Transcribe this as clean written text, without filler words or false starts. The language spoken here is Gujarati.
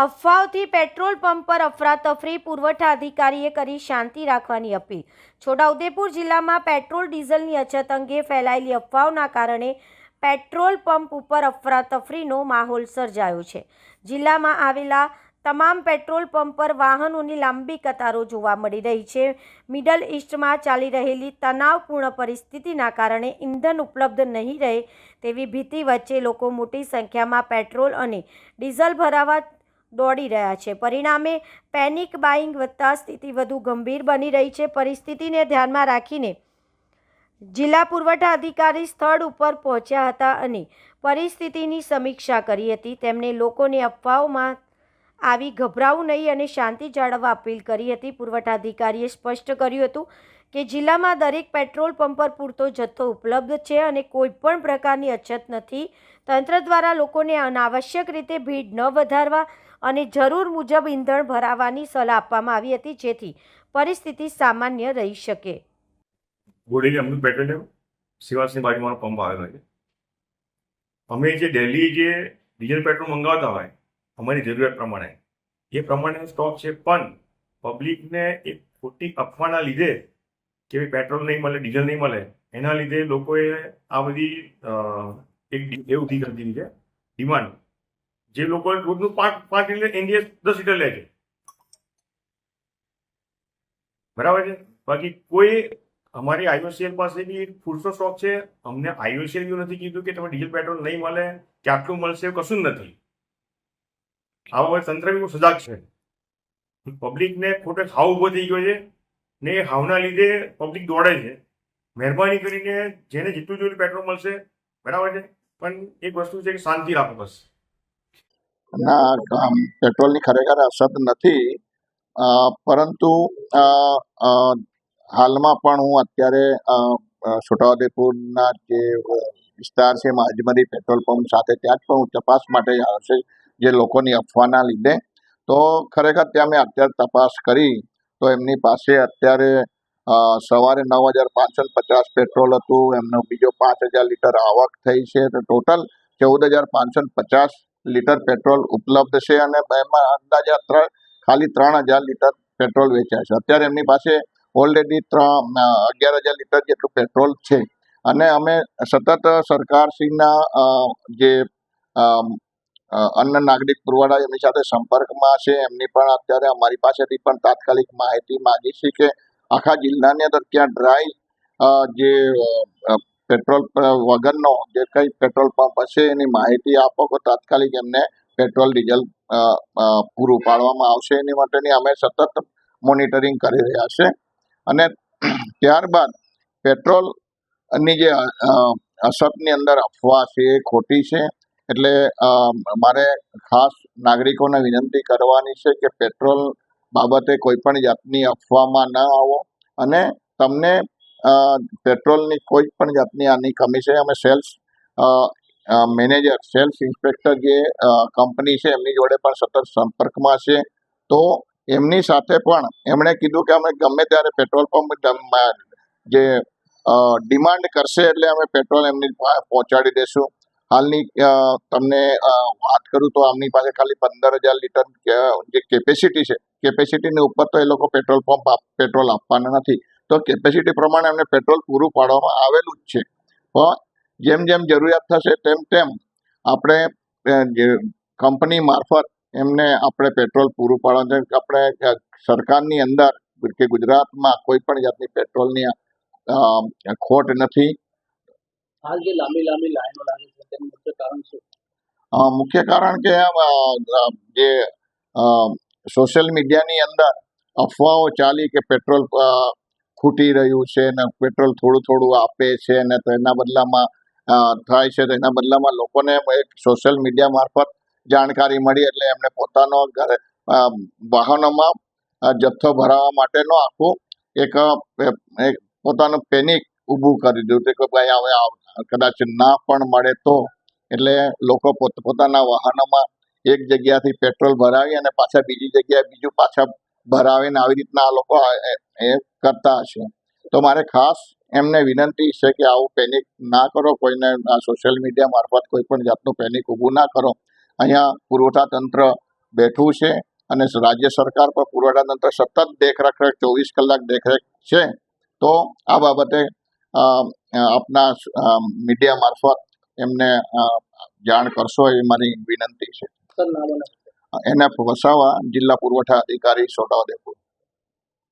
અફવાઓથી પેટ્રોલ પંપ પર અફરાતફરી, પુરવઠા અધિકારીએ કરી શાંતિ રાખવાની અપીલ. છોટાઉદેપુર જિલ્લામાં પેટ્રોલ ડીઝલની અછત અંગે ફેલાયેલી અફવાઓના કારણે પેટ્રોલ પંપ ઉપર અફરાતફરીનો માહોલ સર્જાયો છે. જિલ્લામાં આવેલા તમામ પેટ્રોલ પંપ પર વાહનોની લાંબી કતારો જોવા મળી રહી છે. મિડલ ઈસ્ટમાં ચાલી રહેલી તણાવપૂર્ણ પરિસ્થિતિના કારણે ઇંધણ ઉપલબ્ધ નહીં રહે તેવી ભીતિ વચ્ચે લોકો મોટી સંખ્યામાં પેટ્રોલ અને ડીઝલ ભરાવા દોડી રહ્યા છે. પરિણામે પેનિક બાઇંગ વધતા સ્થિતિ વધુ ગંભીર બની રહી છે. પરિસ્થિતિને ધ્યાનમાં રાખીને જિલ્લા પુરવઠા અધિકારી સ્થળ ઉપર પહોંચ્યા હતા અને પરિસ્થિતિની સમીક્ષા કરી હતી. તેમણે લોકોને અફવાઓમાં આવી ગભરાવું નહીં અને શાંતિ જાળવવા અપીલ કરી હતી. પુરવઠા અધિકારીએ સ્પષ્ટ કર્યું હતું કે જિલ્લામાં દરેક પેટ્રોલ પંપ પર પૂરતો જથ્થો ઉપલબ્ધ છે અને કોઈપણ પ્રકારની અછત નથી. તંત્ર દ્વારા લોકોને અનાવશ્યક રીતે ભીડ ન વધારવા અને જરૂર મુજબ ઇંધણ ભરાવવાની સલાહ આપવામાં આવી હતી, જેથી પરિસ્થિતિ સામાન્ય રહી શકે. બોડેલી અમૃત પેટ્રોલિયમ સિવાસની બાજુમાં પંપ આવેલો છે. અમે જે ડેલી જે ડીઝલ પેટ્રોલ મંગાવતા હોય અમારી જરૂરિયાત પ્રમાણે એ પ્રમાણે સ્ટોક છે, પણ પબ્લિકને એક ખોટી અફવાના લીધે કે પેટ્રોલ નહીં મળે, ડીઝલ નહીં મળે, એના લીધે લોકોએ આ બધી એક એ ઊભી કરી દીધી છે ડિમાન્ડ. જે લોકો રોજનું 5 લીટર એનડીએસ 10 લીટર લે છે, બરાબર છે. બાકી કોઈ અમારી આઈઓસીએલ પાસે બી પૂરતો સ્ટોક છે. અમને આઈઓસીએલ એવું નથી કીધું કે તમે ડીઝલ પેટ્રોલ નહીં મળે કે આટલું મળશે, કશું જ નથી. આ વખતે તંત્ર બી સજાગ છે. પબ્લિકને ખોટો હાવ ઉભો થઈ ગયો છે ને એ હાવના લીધે પબ્લિક દોડે છે. મહેરબાની કરીને જેને જેટલું જોયું પેટ્રોલ મળશે, બરાબર છે, પણ એક વસ્તુ છે કે શાંતિ રાખો બસ. ના, પેટ્રોલની ખરેખર અછત નથી, પરંતુ હાલમાં પણ હું અત્યારે છોટાઉદેપુરના જે વિસ્તાર છે આજમરી પેટ્રોલ પંપ સાથે ત્યાં જ પણ હું તપાસ માટે આવ્યો છે, જે લોકોની અફવાના લીધે. તો ખરેખર ત્યાં મેં અત્યારે તપાસ કરી તો એમની પાસે અત્યારે સવારે 9,550 પેટ્રોલ હતું, એમનો બીજો 5,000 લીટર આવક થઈ છે, તો ટોટલ 14,550 લીટર પેટ્રોલ ઉપલબ્ધ છે અને એમાં અંદાજે ખાલી 3,000 લીટર પેટ્રોલ વેચાય છે. અત્યારે એમની પાસે ઓલરેડી 11,000 લીટર જેટલું પેટ્રોલ છે અને અમે સતત સરકારશ્રીના જે અન્ન નાગરિક પુરવઠા એમની સાથે સંપર્કમાં છે. એમની પણ અત્યારે અમારી પાસેથી પણ તાત્કાલિક માહિતી માગી છે કે આખા જિલ્લાની અંદર ત્યાં ડ્રાય જે પેટ્રોલ વગરનો જે કંઈ પેટ્રોલ પંપ હશે એની માહિતી આપો તો તાત્કાલિક એમને પેટ્રોલ ડીઝલ પૂરું પાડવામાં આવશે. એની માટેની અમે સતત મોનિટરિંગ કરી રહ્યા છે. અને ત્યારબાદ પેટ્રોલની જે અછતની અંદર અફવા છે એ ખોટી છે. એટલે મારે ખાસ નાગરિકોને વિનંતી કરવાની છે કે પેટ્રોલ બાબતે કોઈ પણ જાતની અફવામાં ન આવો અને તમને પેટ્રોલની કોઈ પણ જાતની આની કમી છે. અમે સેલ્સ મેનેજર, સેલ્સ ઇન્સ્પેક્ટર જે કંપની છે એમની જોડે પણ સતત સંપર્કમાં છે. તો એમની સાથે પણ એમણે કીધું કે અમે ગમે ત્યારે પેટ્રોલ પંપ જે ડિમાન્ડ કરશે એટલે અમે પેટ્રોલ એમની પહોંચાડી દઈશું. હાલની તમને વાત કરું તો આમની પાસે ખાલી 15,000 લીટર જે કેપેસિટી છે, કેપેસિટીની ઉપર તો એ લોકો પેટ્રોલ આપવાના નથી. તો કેપેસિટી પ્રમાણે એમને પેટ્રોલ પૂરું પાડવામાં આવેલું જ છે. પણ જેમ જેમ જરૂરિયાત થશે તેમ તેમ આપણે જે કંપની મારફત એમને આપણે પેટ્રોલ પૂરું પાડવાનું છે. આપણે સરકારની અંદર કે ગુજરાતમાં કોઈ પણ જાતની પેટ્રોલની ખોટ નથી. હાલ જે લાંબી લાઈનો લાગે છે તેનું મુખ્ય કારણ શું? મુખ્ય કારણ કે જે સોશિયલ મીડિયાની અંદર અફવાઓ ચાલી કે પેટ્રોલ ખૂટી રહ્યું છે ને પેટ્રોલ થોડું થોડું આપે છે ને તો એના બદલામાં થાય છે, તો એના બદલામાં લોકોને એક સોશિયલ મીડિયા મારફત જાણકારી મળી એટલે એમને પોતાનો વાહનોમાં જથ્થો ભરાવવા માટેનો આખું એક પોતાનું પેનિક ઊભું કરી દીધું કે ભાઈ હવે કદાચ ના પણ મળે તો. એટલે લોકો પોતાના વાહનોમાં એક જગ્યાથી પેટ્રોલ ભરાવી અને પાછા બીજી જગ્યાએ બીજું પાછા ભરાવીને આવી રીતના આ લોકો એ કરતા હશે. તો મારે ખાસ એમને વિનંતી છે કે આવું પેનિક ના કરો, કોઈને સોશિયલ મીડિયા મારફત કોઈ પણ જાતનું પેનિક ઊભું ના કરો. અહીંયા પુરવઠા તંત્ર બેઠું છે અને રાજ્ય સરકાર પર પુરવઠા તંત્ર સતત દેખરેખ 24 કલાક દેખરેખ છે. તો આ બાબતે આપના મીડિયા મારફત એમને જાણ કરશો એવી મારી વિનંતી છે. સર નામ અને NF વસાવા, જિલ્લા પુરવઠા અધિકારી, છોટાઉદેપુર.